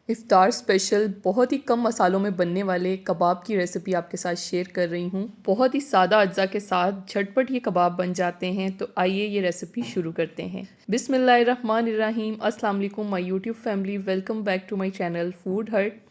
इफ्तार special बहुत ही कम मसालों में बनने वाले कबाब की रेसिपी आपके साथ शेयर कर रही हूँ। बहुत ही सादा अज्जा के साथ झटपट ये कबाब बन जाते हैं। तो आइए ये रेसिपी शुरू करते हैं। बिस्मिल्लाहिर्रहमानिर्रहीम। अस्सलाम वालेकुम my YouTube family, welcome back to my channel food hut.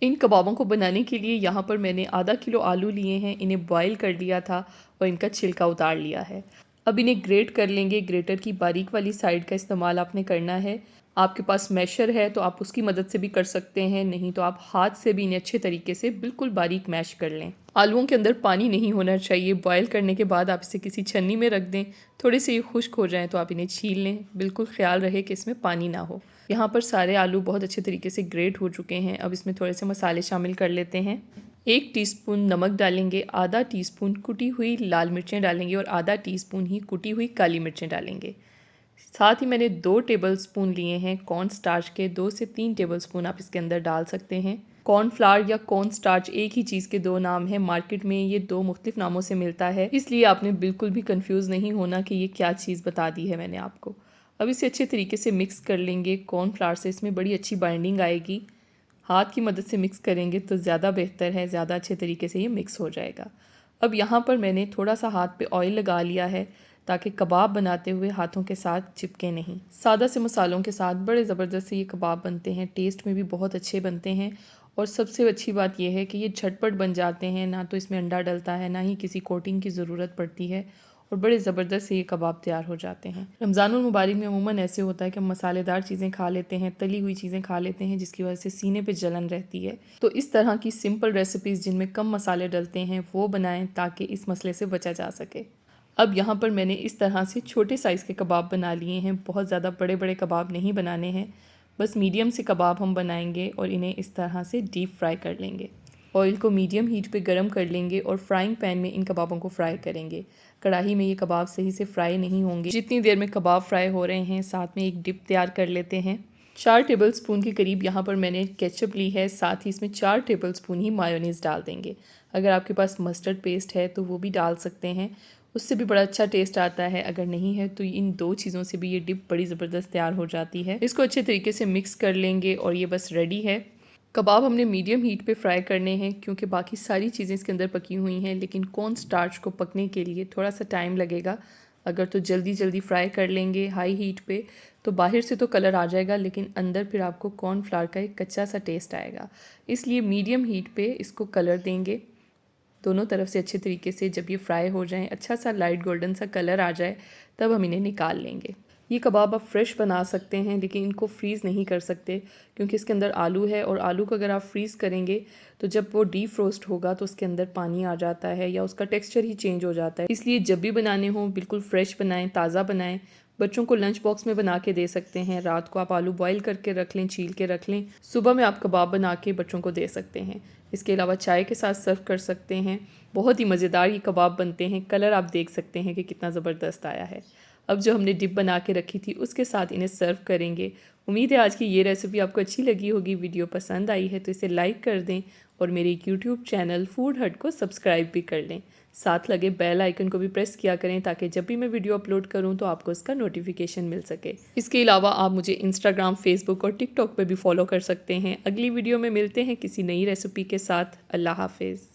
इन कबाबों को बनाने के लिए यहाँ पर मैंने आधा किलो आलू लिए हैं। इन्हें बॉयल कर लिया था और इनका छिलका उतार लिया है। अब इन्हें ग्रेट कर लेंगे। ग्रेटर की बारीक वाली साइड का इस्तेमाल आपने करना है। आपके पास मैशर है तो आप उसकी मदद से भी कर सकते हैं, नहीं तो आप हाथ से भी इन्हें अच्छे तरीके से बिल्कुल बारीक मैश कर लें। आलूओं के अंदर पानी नहीं होना चाहिए। बॉयल करने के बाद आप इसे किसी छन्नी में रख दें। थोड़े से ये खुश्क हो जाएं तो आप इन्हें छील लें। बिल्कुल ख्याल रहे कि इसमें पानी ना हो। यहाँ पर सारे आलू बहुत अच्छे तरीके से ग्रेट हो चुके हैं। अब इसमें थोड़े से मसाले शामिल कर लेते हैं। 1 टीस्पून नमक डालेंगे, आधा टीस्पून कुटी हुई लाल मिर्चें डालेंगे और आधा टीस्पून ही कुटी हुई काली मिर्चें डालेंगे। साथ ही मैंने 2 टेबलस्पून लिए हैं कॉर्न स्टार्च के। 2 से 3 टेबलस्पून आप इसके अंदर डाल सकते हैं। कॉर्नफ्लावर या कॉर्न स्टार्च एक ही चीज़ के 2 नाम हैं। मार्केट में ये 2 मुख्तलिफ नामों से मिलता है, इसलिए आपने बिल्कुल भी कंफ्यूज नहीं होना कि ये क्या चीज़ बता दी है मैंने आपको। अब इसे अच्छे तरीके से मिक्स कर लेंगे। कॉर्नफ्लावर से इसमें बड़ी अच्छी बाइंडिंग आएगी। हाथ की मदद से मिक्स करेंगे तो ज़्यादा बेहतर है, ज़्यादा अच्छे तरीके से ये मिक्स हो जाएगा। अब यहाँ पर मैंने थोड़ा सा हाथ पे ऑयल लगा लिया है ताकि कबाब बनाते हुए हाथों के साथ चिपके नहीं। सादा से मसालों के साथ बड़े ज़बरदस्त ये कबाब बनते हैं, टेस्ट में भी बहुत अच्छे बनते हैं। और सबसे अच्छी बात यह है कि ये झटपट बन जाते हैं, ना तो इसमें अंडा डलता है, ना ही किसी कोटिंग की ज़रूरत पड़ती है और बड़े ज़बरदस्त ये कबाब तैयार हो जाते हैं। रमज़ानुल मुबारक में अमूमन ऐसे होता है कि हम मसालेदार चीज़ें खा लेते हैं, तली हुई चीज़ें खा लेते हैं, जिसकी वजह से सीने पे जलन रहती है। तो इस तरह की सिंपल रेसिपीज़ जिनमें कम मसाले डलते हैं वो बनाएं ताकि इस मसले से बचा जा सके। अब यहाँ पर मैंने इस तरह से छोटे साइज़ के कबाब बना लिए हैं। बहुत ज़्यादा बड़े बड़े कबाब नहीं बनाने हैं, बस मीडियम से कबाब हम बनाएंगे और इन्हें इस तरह से डीप फ्राई कर लेंगे। ऑयल को मीडियम हीट पे गरम कर लेंगे और फ्राइंग पैन में इन कबाबों को फ्राई करेंगे। कढ़ाई में ये कबाब सही से फ्राई नहीं होंगे। जितनी देर में कबाब फ्राई हो रहे हैं, साथ में एक डिप तैयार कर लेते हैं। 4 टेबलस्पून के करीब यहाँ पर मैंने केचप ली है। साथ ही इसमें 4 टेबलस्पून ही मायोनीज़ डाल देंगे। अगर आपके पास मस्टर्ड पेस्ट है तो वो भी डाल सकते हैं, उससे भी बड़ा अच्छा टेस्ट आता है। अगर नहीं है तो इन 2 चीज़ों से भी ये डिप बड़ी ज़बरदस्त तैयार हो जाती है। इसको अच्छे तरीके से मिक्स कर लेंगे और ये बस रेडी है। कबाब हमने मीडियम हीट पे फ्राई करने हैं क्योंकि बाकी सारी चीज़ें इसके अंदर पकी हुई हैं, लेकिन कॉर्न स्टार्च को पकने के लिए थोड़ा सा टाइम लगेगा। अगर तो जल्दी जल्दी फ्राई कर लेंगे हाई हीट पे तो बाहर से तो कलर आ जाएगा, लेकिन अंदर फिर आपको कॉर्नफ्लावर का एक कच्चा सा टेस्ट आएगा। इसलिए मीडियम हीट पे इसको कलर देंगे दोनों तरफ से अच्छे तरीके से। जब ये फ्राई हो जाएं, अच्छा सा लाइट गोल्डन सा कलर आ जाए, तब हम इन्हें निकाल लेंगे। ये कबाब आप फ्रेश बना सकते हैं, लेकिन इनको फ्रीज़ नहीं कर सकते क्योंकि इसके अंदर आलू है और आलू को अगर आप फ्रीज़ करेंगे तो जब वो डीप फ्रोस्ट होगा तो उसके अंदर पानी आ जाता है या उसका टेक्सचर ही चेंज हो जाता है। इसलिए जब भी बनाने हों बिल्कुल फ्रेश बनाएं, ताज़ा बनाएं। बच्चों को लंच बॉक्स में बना के दे सकते हैं। रात को आप आलू बॉईल करके रख लें, छील के रख लें, सुबह में आप कबाब बना के बच्चों को दे सकते हैं। इसके अलावा चाय के साथ सर्व कर सकते हैं। बहुत ही मज़ेदार ये कबाब बनते हैं। कलर आप देख सकते हैं कि कितना ज़बरदस्त आया है। अब जो हमने डिप बना के रखी थी उसके साथ इन्हें सर्व करेंगे। उम्मीद है आज की ये रेसिपी आपको अच्छी लगी होगी। वीडियो पसंद आई है तो इसे लाइक कर दें और मेरे यूट्यूब चैनल फूड हट को सब्सक्राइब भी कर लें। साथ लगे बेल आइकन को भी प्रेस किया करें ताकि जब भी मैं वीडियो अपलोड करूं तो आपको इसका नोटिफिकेशन मिल सके। इसके अलावा आप मुझे इंस्टाग्राम, फेसबुक और टिकटॉक पर भी फॉलो कर सकते हैं। अगली वीडियो में मिलते हैं किसी नई रेसिपी के साथ। अल्लाह हाफिज़।